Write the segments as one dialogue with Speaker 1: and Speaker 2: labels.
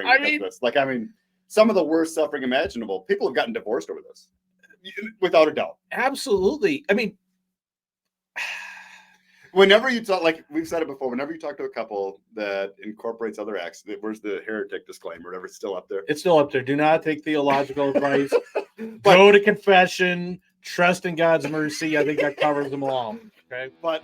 Speaker 1: I mean, this. Like, I mean, some of the worst suffering imaginable. People have gotten divorced over this, without a doubt.
Speaker 2: Absolutely. I mean,
Speaker 1: whenever you talk, like we've said it before, whenever you talk to a couple that incorporates other acts, where's the heretic disclaimer? Whatever, it's still up there.
Speaker 2: It's still up there. Do not take theological advice. Go to confession. Trust in God's mercy. I think that covers them all. Okay,
Speaker 1: but.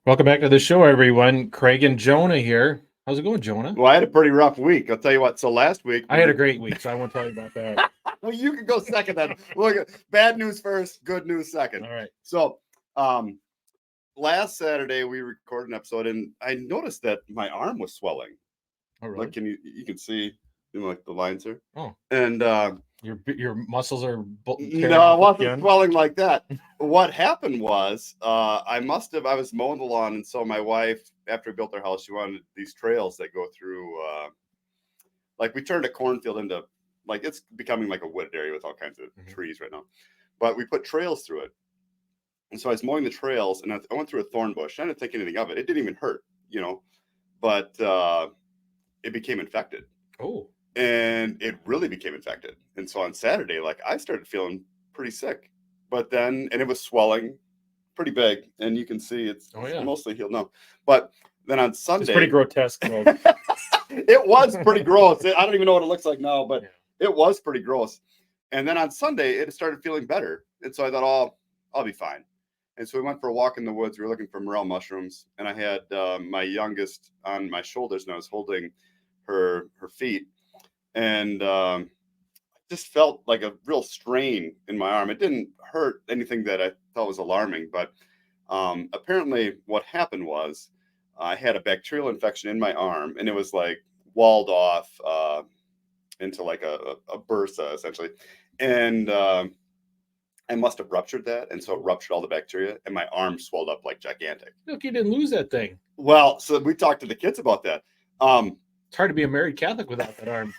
Speaker 2: Welcome back to the show, everyone. Craig and Jonah here. How's it going, Jonah?
Speaker 1: Well, I had a pretty rough week. I'll tell you what. So last week...
Speaker 2: I had a great week, so I won't tell you about that.
Speaker 1: Well, you can go second then. Look, bad news first, good news second.
Speaker 2: All right.
Speaker 1: So last Saturday, we recorded an episode, and I noticed that my arm was swelling.
Speaker 2: Oh, really?
Speaker 1: Like, you can see, like, the lines here.
Speaker 2: Oh.
Speaker 1: And...
Speaker 2: Your muscles are...
Speaker 1: No, it wasn't swelling like that. What happened was I was mowing the lawn, and so my wife, after we built our house, she wanted these trails that go through like we turned a cornfield into, like, it's becoming like a wooded area with all kinds of trees right now, but we put trails through it. And so I was mowing the trails, and I went through a thorn bush. I didn't think anything of it. It didn't even hurt, but it became infected.
Speaker 2: Oh.
Speaker 1: And it really became infected. And so on Saturday, like, I started feeling pretty sick. But then, and it was swelling pretty big. And you can see it's mostly healed now. But then on Sunday...
Speaker 2: It's pretty grotesque.
Speaker 1: It was pretty gross. I don't even know what it looks like now, but it was pretty gross. And then on Sunday, it started feeling better. And so I thought, oh, I'll be fine. And so we went for a walk in the woods. We were looking for morel mushrooms. And I had my youngest on my shoulders, and I was holding her feet. And I just felt like a real strain in my arm. It didn't hurt anything that I thought was alarming, but apparently what happened was I had a bacterial infection in my arm, and it was like walled off into like a bursa, essentially. And I must have ruptured that, and so it ruptured all the bacteria, and my arm swelled up like gigantic.
Speaker 2: Look, you didn't lose that thing.
Speaker 1: Well, so we talked to the kids about that.
Speaker 2: It's hard to be a married Catholic without that arm.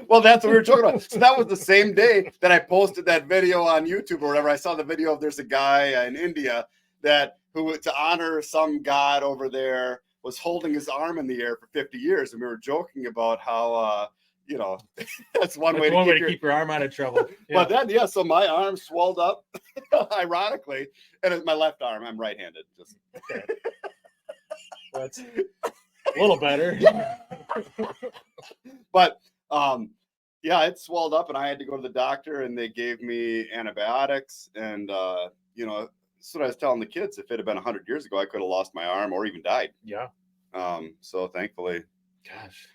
Speaker 1: Well, that's what we were talking about. So that was the same day that I posted that video on YouTube or whatever. I saw the video of there's a guy in India who, to honor some god over there, was holding his arm in the air for 50 years. And we were joking about how, that's one way to keep
Speaker 2: your arm out of trouble.
Speaker 1: Yeah. But then, so my arm swelled up, ironically, and it's my left arm. I'm right-handed. Just
Speaker 2: okay. That's a little better.
Speaker 1: But it swelled up, and I had to go to the doctor, and they gave me antibiotics. And that's what I was telling the kids. If it had been 100 years ago, I could have lost my arm or even died.
Speaker 2: Yeah.
Speaker 1: So thankfully,
Speaker 2: gosh,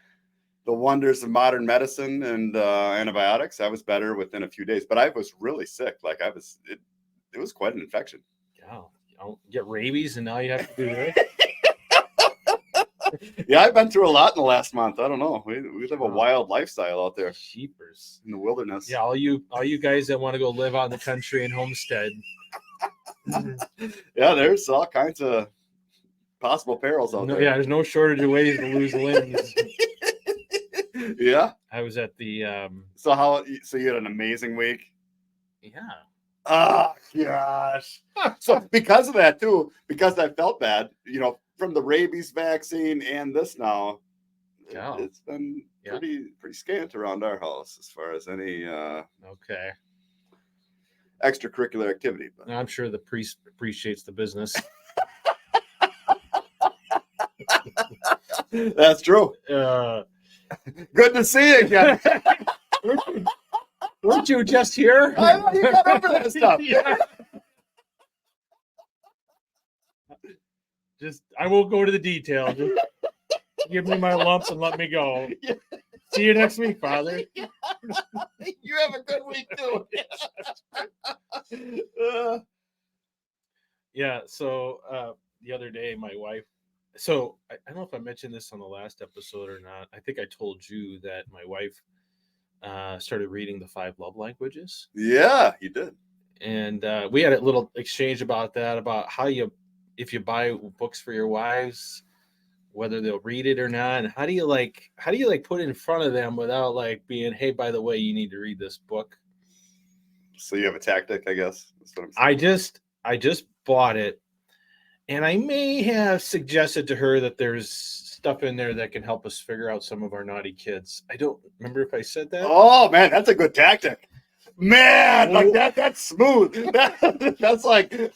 Speaker 1: the wonders of modern medicine and antibiotics, I was better within a few days. But I was really sick. Like it was quite an infection.
Speaker 2: Yeah. You get rabies, and now you have to do this.
Speaker 1: Yeah, I've been through a lot in the last month. I don't know. We live a wild lifestyle out there.
Speaker 2: Sheepers
Speaker 1: in the wilderness.
Speaker 2: Yeah, all you guys that want to go live out in the country and homestead.
Speaker 1: Yeah, there's all kinds of possible perils out there.
Speaker 2: Yeah, there's no shortage of ways to lose limbs.
Speaker 1: Yeah.
Speaker 2: I was at the
Speaker 1: So you had an amazing week?
Speaker 2: Yeah.
Speaker 1: Oh gosh. So because of that too, because I felt bad, from the rabies vaccine and this now, it's been pretty scant around our house as far as any extracurricular activity. But
Speaker 2: I'm sure the priest appreciates the business.
Speaker 1: That's true. Good to see you again.
Speaker 2: Weren't you just here?
Speaker 1: I know you got over that stuff.
Speaker 2: Yeah. I won't go to the details. Just give me my lumps and let me go. Yeah. See you next week, Father.
Speaker 1: Yeah. You have a good week too.
Speaker 2: Yeah. So the other day, my wife. So I don't know if I mentioned this on the last episode or not. I think I told you that my wife started reading the 5 love languages.
Speaker 1: Yeah, you did.
Speaker 2: And we had a little exchange about that, about how if you buy books for your wives, whether they'll read it or not, and how do you put it in front of them without like being, hey, by the way, you need to read this book.
Speaker 1: So you have a tactic, I guess. That's what I'm saying.
Speaker 2: I just bought it, and I may have suggested to her that there's stuff in there that can help us figure out some of our naughty kids. I don't remember if I said that.
Speaker 1: Oh man, that's a good tactic. Man, like that's smooth. That's like
Speaker 2: because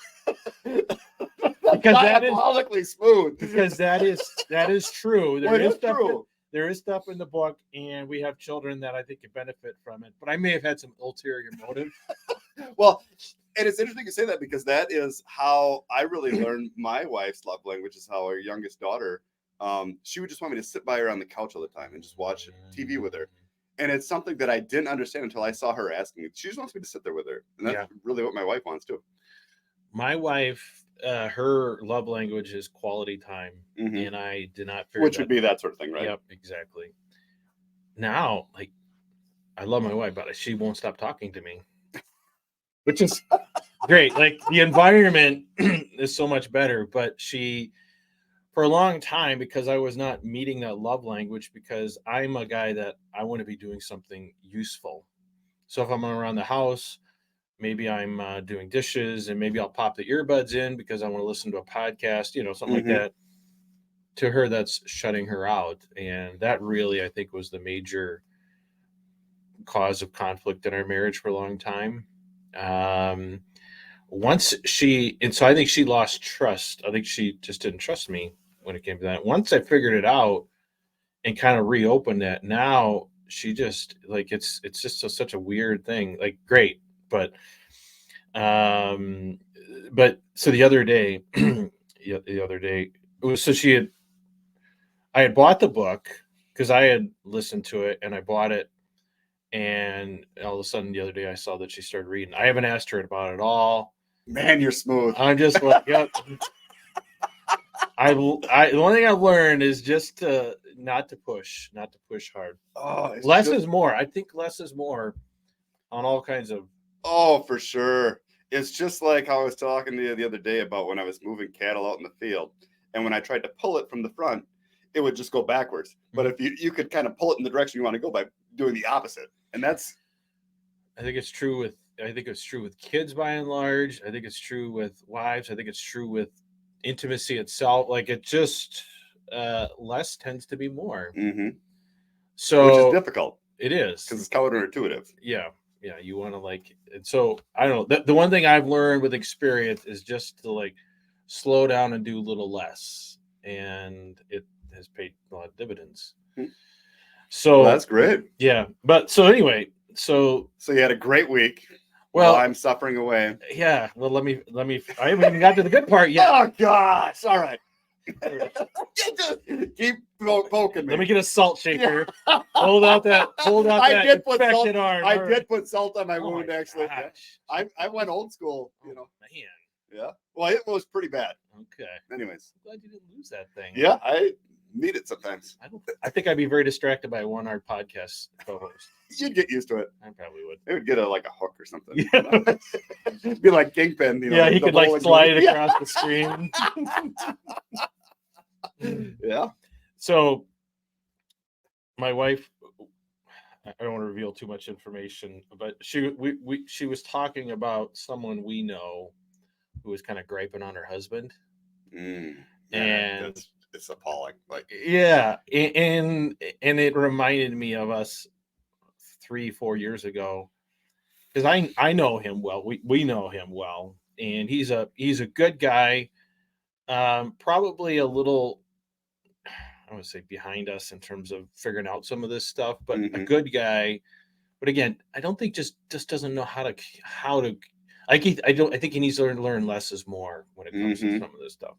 Speaker 2: that is
Speaker 1: diabolically smooth.
Speaker 2: Because that is true.
Speaker 1: True.
Speaker 2: There is stuff in the book, and we have children that I think could benefit from it. But I may have had some ulterior motive.
Speaker 1: Well, and it's interesting to say that because that is how I really learned my wife's love language. Is how our youngest daughter, she would just want me to sit by her on the couch all the time and just watch TV with her. And it's something that I didn't understand until I saw her asking me. She just wants me to sit there with her, and that's really what my wife wants too.
Speaker 2: My wife, her love language is quality time, and I did not figure
Speaker 1: which would be that sort of thing, right?
Speaker 2: Yep, exactly. Now, like, I love my wife, but she won't stop talking to me, which is great. Like, the environment is so much better, but she, for a long time, because I was not meeting that love language, because I'm a guy that I want to be doing something useful. So if I'm around the house, maybe I'm doing dishes, and maybe I'll pop the earbuds in because I want to listen to a podcast, something like that. To her, that's shutting her out. And that really, I think, was the major cause of conflict in our marriage for a long time. So I think she lost trust. I think she just didn't trust me when it came to that. Once I figured it out and kind of reopened that, now she just, like, it's just such a weird thing. Like, great. But so the other day, it was, I had bought the book because I had listened to it, and I bought it, and all of a sudden the other day I saw that she started reading. I haven't asked her about it at all.
Speaker 1: Man, you're smooth.
Speaker 2: I'm just like, yep. The one thing I've learned is just to not to push hard.
Speaker 1: Oh,
Speaker 2: less is more. I think less is more on all kinds of.
Speaker 1: Oh, for sure. It's just like how I was talking to you the other day about when I was moving cattle out in the field, and when I tried to pull it from the front, it would just go backwards. But if you could kind of pull it in the direction you want to go by doing the opposite, and that's.
Speaker 2: I think it's true with kids by and large. I think it's true with wives. I think it's true with intimacy itself. Like, it just less tends to be more. So,
Speaker 1: which is difficult.
Speaker 2: It is
Speaker 1: because it's counterintuitive.
Speaker 2: Yeah, you want to, like, and so I don't know. The one thing I've learned with experience is just to, like, slow down and do a little less, and it has paid a lot of dividends. So
Speaker 1: that's great.
Speaker 2: Yeah, but so anyway, so
Speaker 1: you had a great week.
Speaker 2: Well,
Speaker 1: I'm suffering away.
Speaker 2: Yeah. Well, let me. I haven't even got to the good part yet.
Speaker 1: Oh gosh! All right. Keep poking me.
Speaker 2: Let me get a salt shaker. Hold out that.
Speaker 1: I did put salt.
Speaker 2: Arm.
Speaker 1: I did put salt on my wound. Actually,
Speaker 2: gosh.
Speaker 1: I went old school.
Speaker 2: Man.
Speaker 1: Yeah. Well, it was pretty bad.
Speaker 2: Okay.
Speaker 1: Anyways.
Speaker 2: I'm glad you didn't lose that thing.
Speaker 1: Yeah, I need it sometimes.
Speaker 2: I think I'd be very distracted by a one-hour podcast co-host.
Speaker 1: You'd get used to it.
Speaker 2: I probably would.
Speaker 1: It would get a hook or something. Yeah. Be like Kingpin.
Speaker 2: Yeah, he could slide it across the screen.
Speaker 1: Yeah.
Speaker 2: So my wife, I don't want to reveal too much information, but she was talking about someone we know who was kind of griping on her husband. And
Speaker 1: it's appalling. Like,
Speaker 2: yeah, and it reminded me of us 3-4 years ago, because I know him well. We know him well, and he's a good guy. Probably a little, I would say, behind us in terms of figuring out some of this stuff, but a good guy. But again, I don't think just doesn't know how to. I think he needs to learn less is more when it comes to some of this stuff.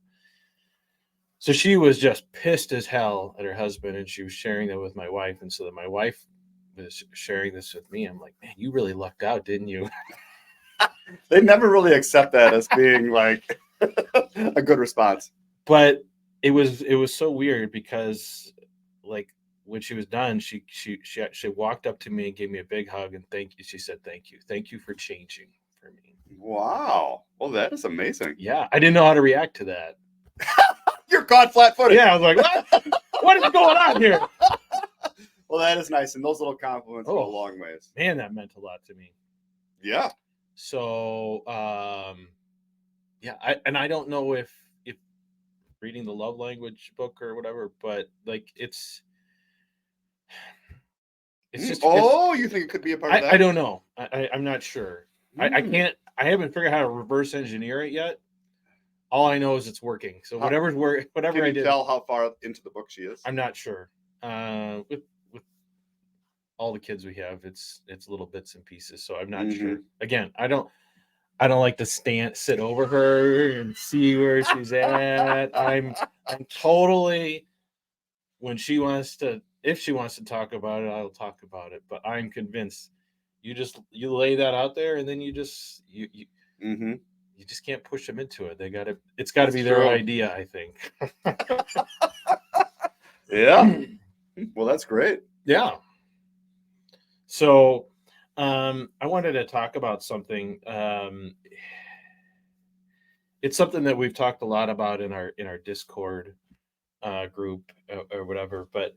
Speaker 2: So she was just pissed as hell at her husband, and she was sharing that with my wife. And so that my wife was sharing this with me. I'm like, man, you really lucked out, didn't you?
Speaker 1: They never really accept that as being like a good response.
Speaker 2: But it was so weird because, like, when she was done, she walked up to me and gave me a big hug and thank you. She said, thank you for changing for me.
Speaker 1: Wow. Well, that is amazing.
Speaker 2: Yeah, I didn't know how to react to that.
Speaker 1: You're caught flat-footed.
Speaker 2: Yeah, I was like, what? What is going on here?
Speaker 1: Well, that is nice, and those little compliments go a long ways.
Speaker 2: Man, that meant a lot to me.
Speaker 1: Yeah.
Speaker 2: So, yeah, I don't know if reading the love language book or whatever, but like it's just.
Speaker 1: You think it could be a part of that?
Speaker 2: I don't know. I'm not sure. I
Speaker 1: Hmm.
Speaker 2: can't. I haven't figured out how to reverse engineer it yet. All I know is it's working. So whatever
Speaker 1: Can
Speaker 2: I
Speaker 1: you
Speaker 2: did,
Speaker 1: tell how far into the book she is?
Speaker 2: I'm not sure. With all the kids we have, it's little bits and pieces. So I'm not sure. Again, I don't like to sit over her and see where she's at. I'm totally, when she wants to, if she wants to talk about it, I'll talk about it. But I'm convinced you lay that out there, and then you just can't push them into it. It's got to be their idea, I think.
Speaker 1: Yeah. Well, that's great.
Speaker 2: Yeah. So, I wanted to talk about something. It's something that we've talked a lot about in our Discord group or whatever. But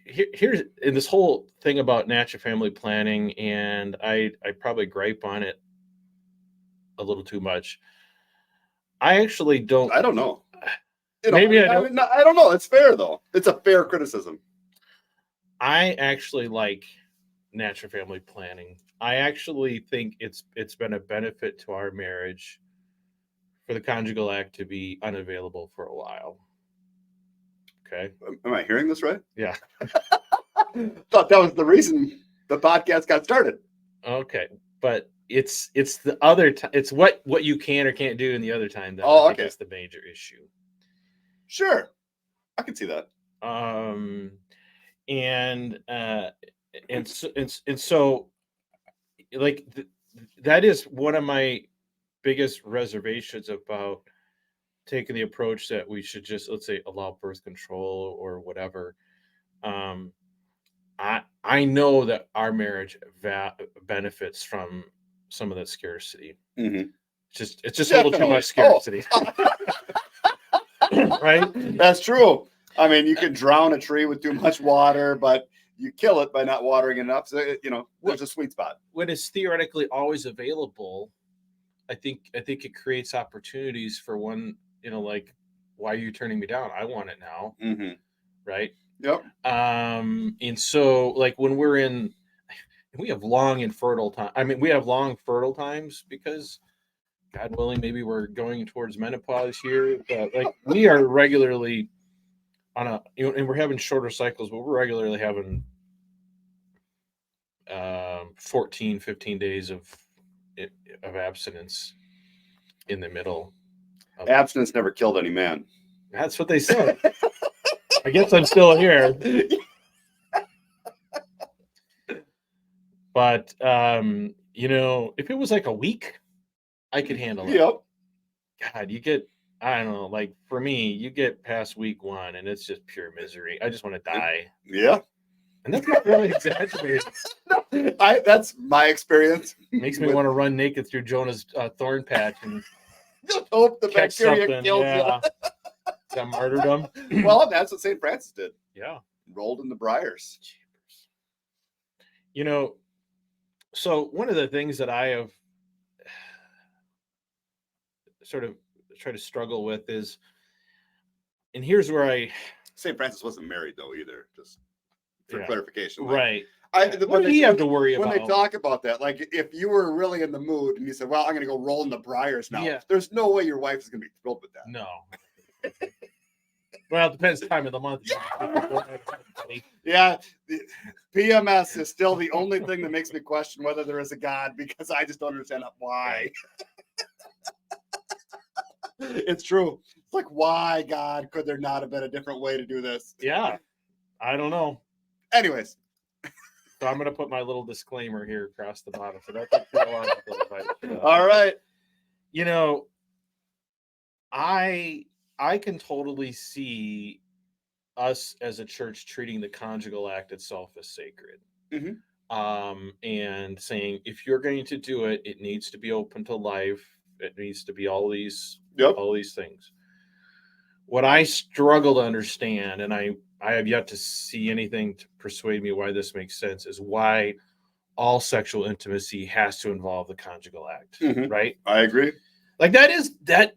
Speaker 2: here's in this whole thing about natural family planning, and I probably gripe on it a little too much. I actually don't.
Speaker 1: I don't know.
Speaker 2: Maybe I don't.
Speaker 1: I don't know. It's fair though. It's a fair criticism.
Speaker 2: I actually like natural family planning. I actually think it's been a benefit to our marriage for the conjugal act to be unavailable for a while. Okay.
Speaker 1: Am I hearing this right?
Speaker 2: Yeah.
Speaker 1: Thought that was the reason the podcast got started.
Speaker 2: Okay, but it's the other time. It's what you can or can't do in the other time that I think is the major issue.
Speaker 1: Sure, I can see that.
Speaker 2: And so like that is one of my biggest reservations about taking the approach that we should just, let's say, allow birth control or whatever. I know that our marriage benefits from some of that scarcity.
Speaker 1: Mm-hmm.
Speaker 2: It's just a little too much scarcity. Right?
Speaker 1: That's true. I mean, you can drown a tree with too much water, but you kill it by not watering it enough. So, there's a sweet spot.
Speaker 2: When it's theoretically always available, I think it creates opportunities for one, like, why are you turning me down? I want it now.
Speaker 1: Mm-hmm.
Speaker 2: Right?
Speaker 1: Yep.
Speaker 2: And so, like, when we have long and fertile time. I mean, we have long fertile times because, God willing, maybe we're going towards menopause here. But like, we are regularly and we're having shorter cycles, but we're regularly having 14, 15 days of abstinence in the middle.
Speaker 1: Abstinence never killed any man.
Speaker 2: That's what they said. I guess I'm still here. But if it was like a week, I could handle it.
Speaker 1: Yep.
Speaker 2: God, I don't know, like for me, you get past week 1 and it's just pure misery. I just want to die.
Speaker 1: Yeah.
Speaker 2: And that's not really exaggerated.
Speaker 1: That's my experience.
Speaker 2: Makes me want to run naked through Jonah's thorn patch and
Speaker 1: just hope the bacteria kills you.
Speaker 2: That martyrdom.
Speaker 1: Well, that's what St. Francis did.
Speaker 2: Yeah.
Speaker 1: Rolled in the briars.
Speaker 2: So one of the things that I have sort of tried to struggle with is, and here's where
Speaker 1: St. Francis wasn't married though either, just for clarification.
Speaker 2: Right.
Speaker 1: What
Speaker 2: do you have to worry
Speaker 1: when
Speaker 2: about?
Speaker 1: When they talk about that, like if you were really in the mood and you said, well, I'm going to go roll in the briars now. Yeah. There's no way your wife is going to be thrilled with that.
Speaker 2: No. Well, it depends time of the month.
Speaker 1: Yeah. PMS is still the only thing that makes me question whether there is a God, because I just don't understand why. It's true. It's like, why, God, could there not have been a different way to do this?
Speaker 2: Yeah. I don't know.
Speaker 1: Anyways.
Speaker 2: So I'm going to put my little disclaimer here across the bottom. So that's
Speaker 1: all right.
Speaker 2: I can totally see us as a church treating the conjugal act itself as sacred.
Speaker 1: Mm-hmm.
Speaker 2: and saying if you're going to do it, it needs to be open to life. It needs to be all these things. What I struggle to understand, and I have yet to see anything to persuade me why this makes sense, is why all sexual intimacy has to involve the conjugal act, right?
Speaker 1: I agree.
Speaker 2: Like that is the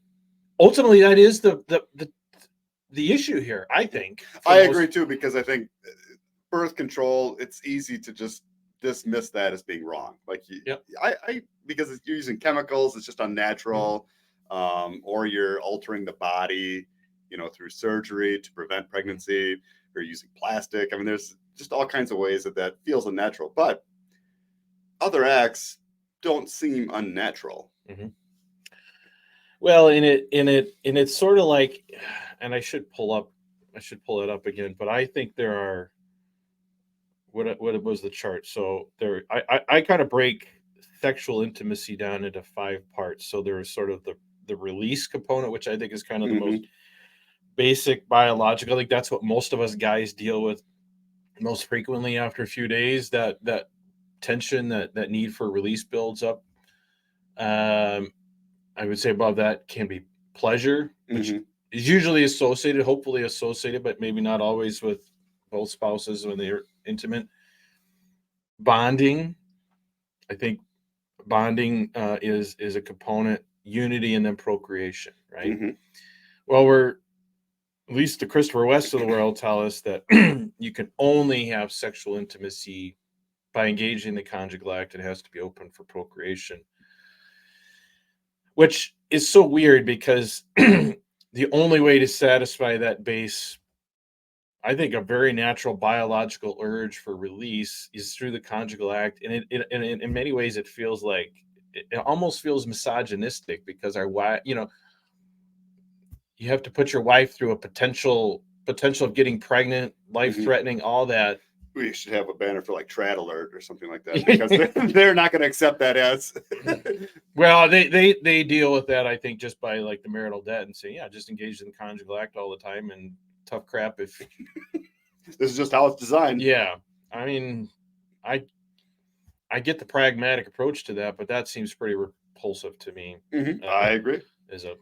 Speaker 2: issue here, I think.
Speaker 1: I agree too, because I think birth control, it's easy to just dismiss that as being wrong. Like, because you're using chemicals, it's just unnatural, or you're altering the body, through surgery to prevent pregnancy, or using plastic. I mean, there's just all kinds of ways that feels unnatural, but other acts don't seem unnatural.
Speaker 2: Well, and it's sort of like, and I should pull it up again, but I think there are, what was the chart? So there, I kind of break sexual intimacy down into 5 parts. So there is sort of the release component, which I think is kind of the most basic biological. I think that's what most of us guys deal with most frequently after a few days. That tension, that need for release builds up. I would say above that can be pleasure, which is usually hopefully associated, but maybe not always with both spouses when they're intimate. Bonding, I think bonding is a component, unity, and then procreation, right? Well, at least the Christopher West of the world tell us that you can only have sexual intimacy by engaging the conjugal act. It has to be open for procreation, which is so weird because the only way to satisfy that base, I think, a very natural biological urge for release is through the conjugal act. And in many ways, it feels like, it almost feels misogynistic, because you have to put your wife through a potential of getting pregnant, life-threatening, all that.
Speaker 1: We should have a banner for like Trad Alert or something like that, because they're not going to accept that as.
Speaker 2: Well, they deal with that, I think, just by like the marital debt and say, just engage in the conjugal act all the time, and tough crap if
Speaker 1: this is just how it's designed.
Speaker 2: Yeah, I mean, I get the pragmatic approach to that, but that seems pretty repulsive to me.
Speaker 1: I agree.
Speaker 2: As a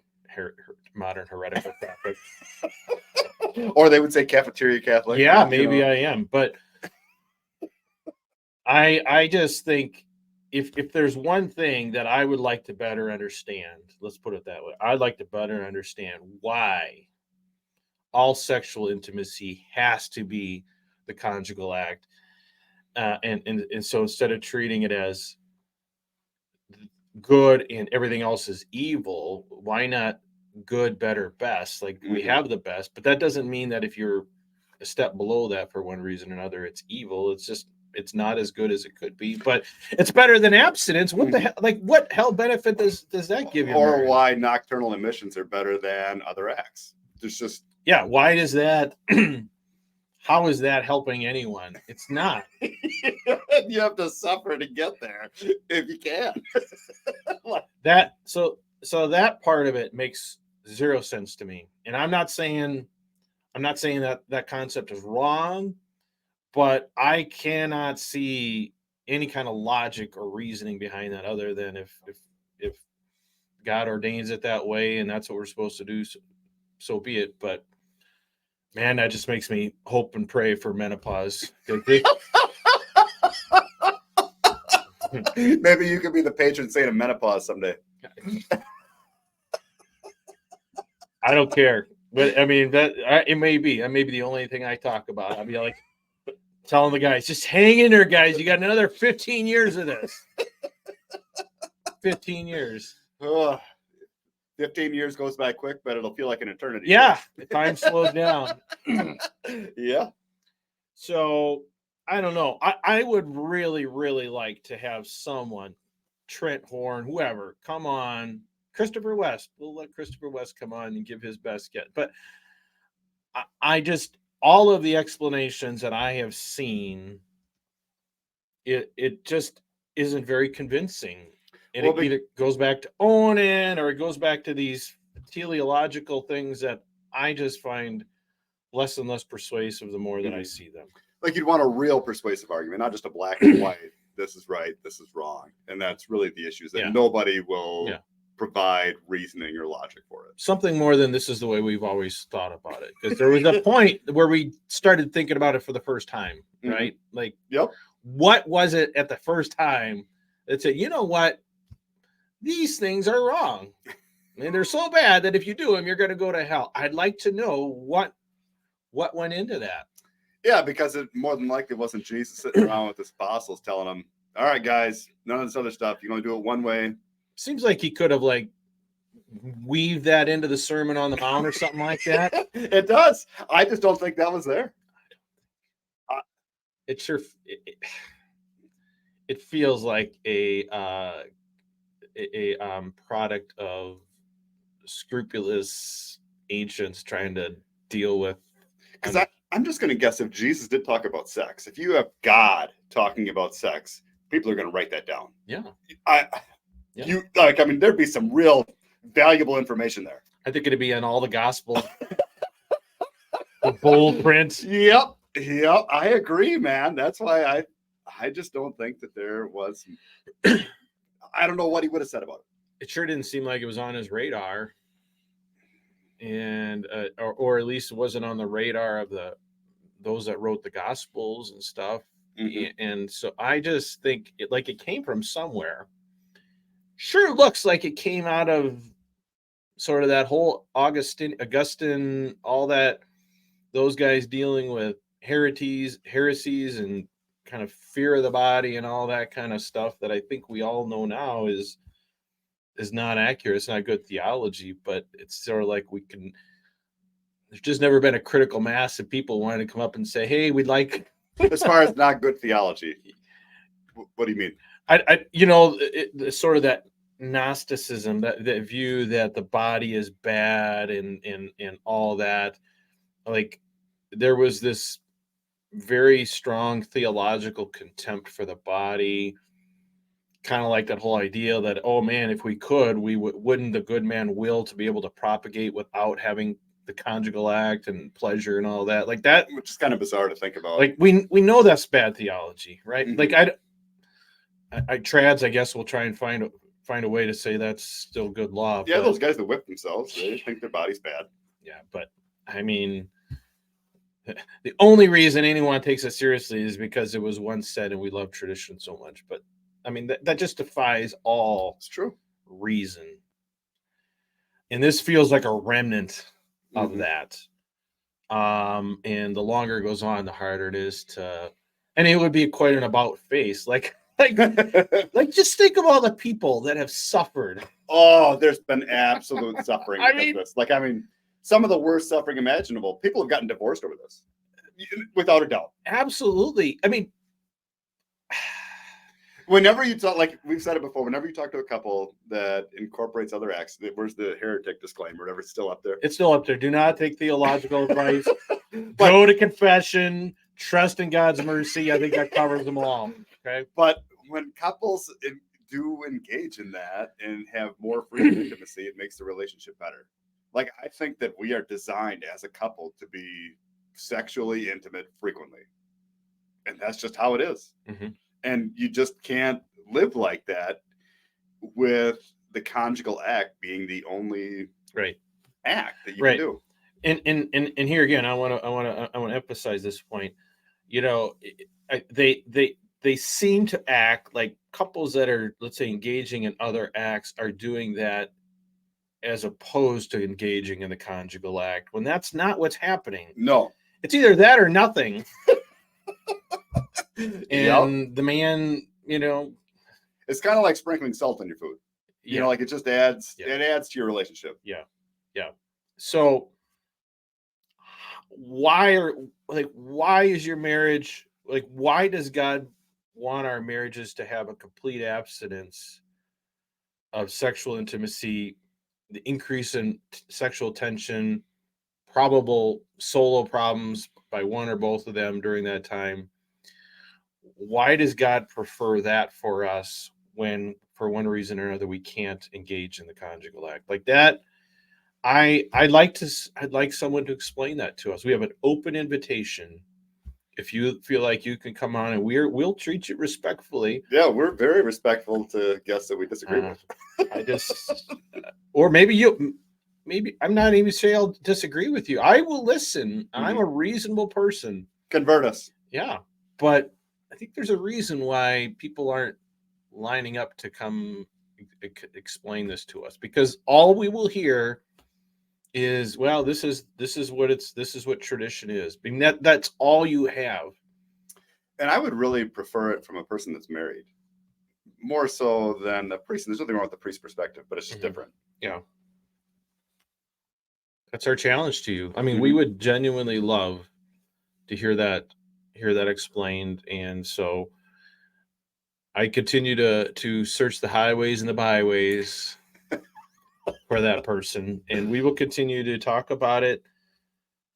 Speaker 2: modern heretical Catholic.
Speaker 1: Or they would say cafeteria Catholic.
Speaker 2: Yeah, maybe I am, but I just think if there's one thing that I would like to better understand, let's put it that way, I'd like to better understand why all sexual intimacy has to be the conjugal act, and so instead of treating it as good and everything else is evil, why not good, better, best? Like, we have the best, but that doesn't mean that if you're a step below that for one reason or another, it's evil. It's just, it's not as good as it could be, but it's better than abstinence. What the hell? Like, what hell benefit does that give you?
Speaker 1: Or why nocturnal emissions are better than other acts? There's just
Speaker 2: why does that? How is that helping anyone? It's not.
Speaker 1: You have to suffer to get there if you can.
Speaker 2: That so that part of it makes zero sense to me. And I'm not saying that concept is wrong, but I cannot see any kind of logic or reasoning behind that, other than if God ordains it that way and that's what we're supposed to do, so be it. But man, that just makes me hope and pray for menopause.
Speaker 1: Maybe you could be the patron saint of menopause someday.
Speaker 2: I don't care, but I mean, it may be. I may be the only thing I talk about. I'll be like telling the guys, just hang in there, guys. You got another 15 years of this. 15 years.
Speaker 1: 15 years goes by quick, but it'll feel like an eternity.
Speaker 2: Yeah, the time slows down.
Speaker 1: Yeah.
Speaker 2: So I don't know. I would really, really like to have someone, Trent Horn, whoever, come on. Christopher West. We'll let Christopher West come on and give his best get. But I just, all of the explanations that I have seen, it just isn't very convincing. And it either goes back to Onan, or it goes back to these teleological things that I just find less and less persuasive the more that I see them.
Speaker 1: like you'd want a real persuasive argument, not just a black and white. This is right. This is wrong. And that's really the issue, is that nobody will provide reasoning or logic for it.
Speaker 2: Something more than this is the way we've always thought about it. Because there was a point where we started thinking about it for the first time, right? Like, what was it at the first time that said, you know what? These things are wrong. And they're so bad that if you do them, you're going to go to hell. I'd like to know what went into that.
Speaker 1: Yeah, because it more than likely wasn't Jesus sitting around with his apostles telling them, all right, guys, none of this other stuff. You're going to do it one way.
Speaker 2: Seems like he could have like weaved that into the Sermon on the Mount or something like that.
Speaker 1: It does. I just don't think that was there.
Speaker 2: It sure it feels like a product of scrupulous ancients trying to deal with.
Speaker 1: Because I'm just going to guess if Jesus did talk about sex, if you have God talking about sex, people are going to write that down.
Speaker 2: Yeah.
Speaker 1: You like, I mean, there'd be some real valuable information there.
Speaker 2: I think it'd be on all the gospel. The bold print.
Speaker 1: Yep. I agree, man. That's why I just don't think that there was. I don't know what he would have said about it.
Speaker 2: It sure didn't seem like it was on his radar, and or at least it wasn't on the radar of those that wrote the gospels and stuff. And so I just think it came from somewhere. Sure looks like it came out of sort of that whole Augustine, all that, those guys dealing with heresies and kind of fear of the body and all that kind of stuff that I think we all know now is not accurate. It's not good theology, but it's sort of like there's just never been a critical mass of people wanting to come up and say, hey, we'd like.
Speaker 1: As far as not good theology, what do you mean?
Speaker 2: Sort of that Gnosticism, that view that the body is bad and all that. Like, there was this very strong theological contempt for the body, kind of like that whole idea that, oh man, if we could, wouldn't the good man will to be able to propagate without having the conjugal act and pleasure and all that, like that,
Speaker 1: which is kind of bizarre to think about.
Speaker 2: Like, we know that's bad theology, right? Like, I trads, I guess, will try and find a way to say that's still good law.
Speaker 1: Yeah, those guys that whip themselves, they think their body's bad.
Speaker 2: Yeah, but I mean, the only reason anyone takes it seriously is because it was once said and we love tradition so much. But I mean, that just defies all reason. And this feels like a remnant of that. And the longer it goes on, the harder it is and it would be quite an about face. Like just think of all the people that have suffered.
Speaker 1: Oh, there's been absolute suffering because of this. Like, I mean, some of the worst suffering imaginable. People have gotten divorced over this, without a doubt.
Speaker 2: Absolutely. I mean,
Speaker 1: whenever you talk, like we've said it before, whenever you talk to a couple that incorporates other acts, where's the heretic disclaimer? Whatever, it's still up there.
Speaker 2: It's still up there. Do not take theological advice. Go to confession. Trust in God's mercy. I think that covers them all. Okay.
Speaker 1: But when couples do engage in that and have more freedom and intimacy, it makes the relationship better. Like, I think that we are designed as a couple to be sexually intimate frequently. And that's just how it is. And you just can't live like that with the conjugal act being the only act that you can do.
Speaker 2: And here again, I want to emphasize this point. You know, they seem to act like couples that are, let's say, engaging in other acts are doing that as opposed to engaging in the conjugal act, when that's not what's happening.
Speaker 1: No,
Speaker 2: it's either that or nothing. And the man,
Speaker 1: it's kind of like sprinkling salt on your food. You know, like it just adds, it adds to your relationship.
Speaker 2: Yeah. So why is your marriage, like, why does God want our marriages to have a complete abstinence of sexual intimacy, the increase in sexual tension, probable solo problems by one or both of them during that time? Why does God prefer that for us when, for one reason or another, we can't engage in the conjugal act like that? I'd like someone to explain that to us. We have an open invitation. if you feel like you can come on, and we'll treat you respectfully.
Speaker 1: Yeah, we're very respectful to guests that we disagree with.
Speaker 2: I just, or maybe I'm not even saying I'll disagree with you. I will listen. I'm a reasonable person.
Speaker 1: Convert us.
Speaker 2: Yeah, but I think there's a reason why people aren't lining up to come explain this to us, because all we will hear is, well, this is what tradition is. I mean, that's all you have.
Speaker 1: And I would really prefer it from a person that's married, more so than a priest. And there's nothing wrong with the priest perspective, but it's just different.
Speaker 2: Yeah. That's our challenge to you. I mean, we would genuinely love to hear that explained. And so I continue to search the highways and the byways for that person, and we will continue to talk about it.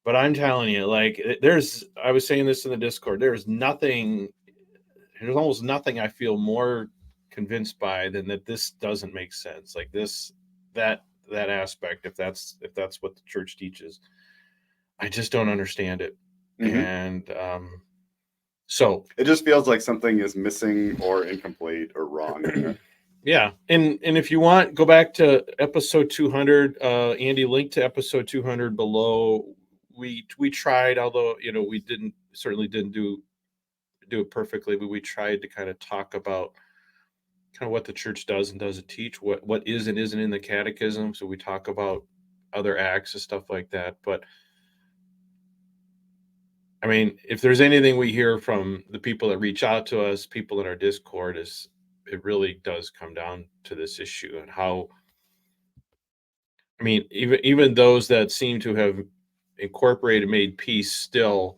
Speaker 2: But I'm telling you, like, I was saying this in the Discord, there's almost nothing I feel more convinced by than that this doesn't make sense. Like that aspect, if that's what the church teaches, I just don't understand it. And so
Speaker 1: it just feels like something is missing or incomplete or wrong in there.
Speaker 2: Yeah, and if you want, go back to episode 200. Andy, link to episode 200 below. We tried, although we certainly didn't do it perfectly, but we tried to kind of talk about kind of what the church does and doesn't teach, what is and isn't in the catechism. So we talk about other acts and stuff like that. But I mean, if there's anything we hear from the people that reach out to us, people in our Discord, is it really does come down to this issue, and how, I mean, even those that seem to have made peace, still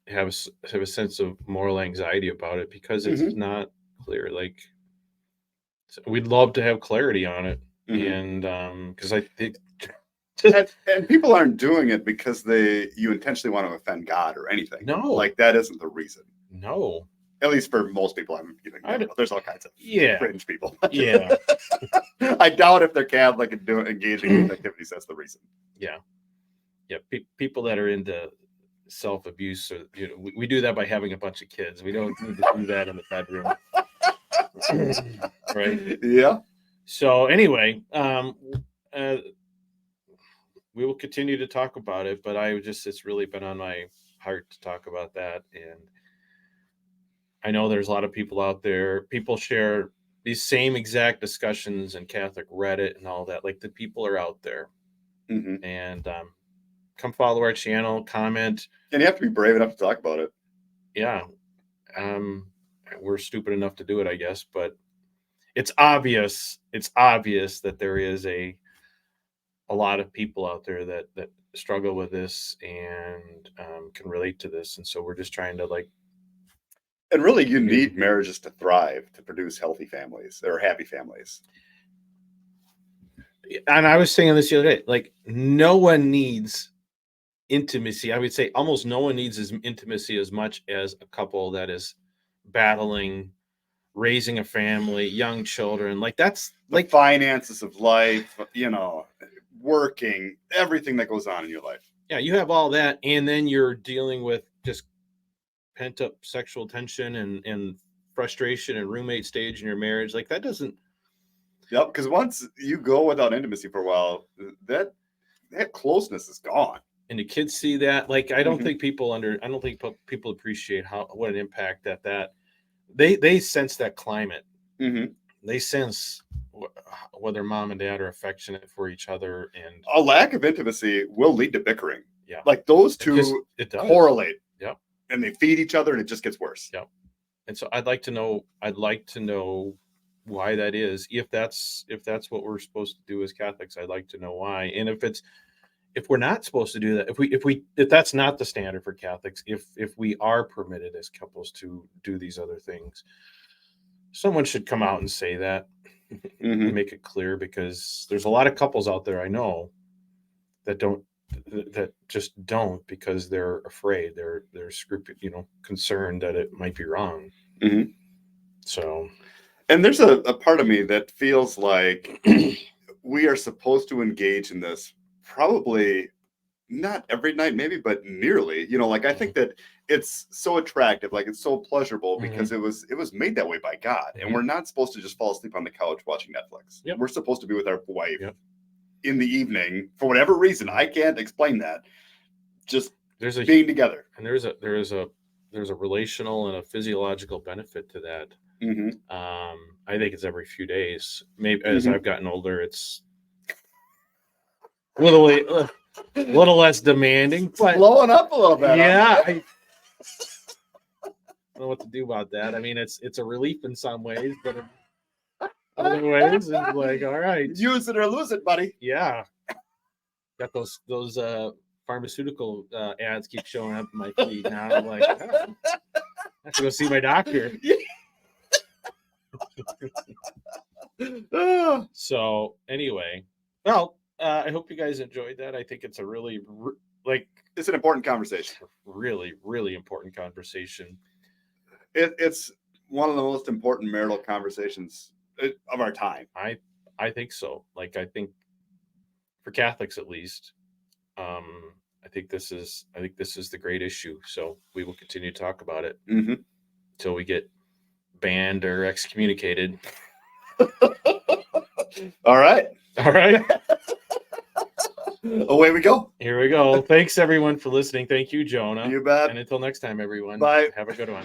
Speaker 2: have a sense of moral anxiety about it, because it's not clear. Like, so we'd love to have clarity on it, and because I think.
Speaker 1: And people aren't doing it because you intentionally want to offend God or anything.
Speaker 2: No,
Speaker 1: like that isn't the reason.
Speaker 2: No,
Speaker 1: at least for most people. There's all kinds of fringe people.
Speaker 2: Yeah,
Speaker 1: I doubt if they're Catholic and engaging in activities, that's the reason.
Speaker 2: Yeah. People that are into self-abuse, or we do that by having a bunch of kids. We don't need to do that in the bedroom. Right?
Speaker 1: Yeah.
Speaker 2: So anyway, we will continue to talk about it, but it's really been on my heart to talk about that. And I know there's a lot of people out there, people share these same exact discussions in Catholic Reddit and all that. Like, the people are out there. And come follow our channel, comment.
Speaker 1: And you have to be brave enough to talk about it.
Speaker 2: Yeah. We're stupid enough to do it, I guess, but it's obvious that there is a lot of people out there that struggle with this and can relate to this. And so we're just trying to, like,
Speaker 1: and really, you need marriages to thrive, to produce healthy families or happy families.
Speaker 2: And I was saying this the other day, like, no one needs intimacy. I would say almost no one needs intimacy as much as a couple that is battling, raising a family, young children. Like, that's like
Speaker 1: finances of life, working, everything that goes on in your life.
Speaker 2: Yeah, you have all that, and then you're dealing with just pent up sexual tension and frustration and roommate stage in your marriage. Like, that doesn't.
Speaker 1: Yep, because once you go without intimacy for a while, that closeness is gone.
Speaker 2: And the kids see that. Like, I don't think people appreciate what an impact that they sense that climate. They sense whether mom and dad are affectionate for each other, and
Speaker 1: a lack of intimacy will lead to bickering.
Speaker 2: Yeah,
Speaker 1: like those two correlate.
Speaker 2: Yep,
Speaker 1: and they feed each other, and it just gets worse.
Speaker 2: Yep. And so I'd like to know why that is. If that's what we're supposed to do as Catholics, I'd like to know why. And if we're not supposed to do that, if that's not the standard for Catholics, if we are permitted as couples to do these other things, someone should come out and say that, and make it clear, because there's a lot of couples out there I know that just don't, because they're afraid, they're concerned that it might be wrong. So,
Speaker 1: and there's a part of me that feels like we are supposed to engage in this probably not every night maybe, but nearly, like I think that it's so attractive, like it's so pleasurable because it was made that way by God. And we're not supposed to just fall asleep on the couch watching Netflix.
Speaker 2: Yep.
Speaker 1: We're supposed to be with our wife
Speaker 2: Yep.
Speaker 1: in the evening for whatever reason. I can't explain that. Just
Speaker 2: there's a
Speaker 1: being together.
Speaker 2: And there's a relational and a physiological benefit to that. I think it's every few days. Maybe as I've gotten older, it's a little less demanding, but
Speaker 1: blowing up a little bit.
Speaker 2: Yeah, I don't know what to do about that. I mean, it's a relief in some ways, but in other ways, it's like, all right,
Speaker 1: use it or lose it, buddy.
Speaker 2: Yeah, got those pharmaceutical ads keep showing up in my feed now. I'm like, I have to go see my doctor. So anyway, well, I hope you guys enjoyed that. I think it's a really
Speaker 1: it's an important conversation.
Speaker 2: Really, really important conversation.
Speaker 1: It's one of the most important marital conversations of our time.
Speaker 2: I think so. Like, I think for Catholics at least, I think this is the great issue. So we will continue to talk about it until we get banned or excommunicated.
Speaker 1: All right. Away we go.
Speaker 2: Here we go. Thanks everyone for listening. Thank you, Jonah.
Speaker 1: You bet.
Speaker 2: And until next time, everyone.
Speaker 1: Bye.
Speaker 2: Have a good one.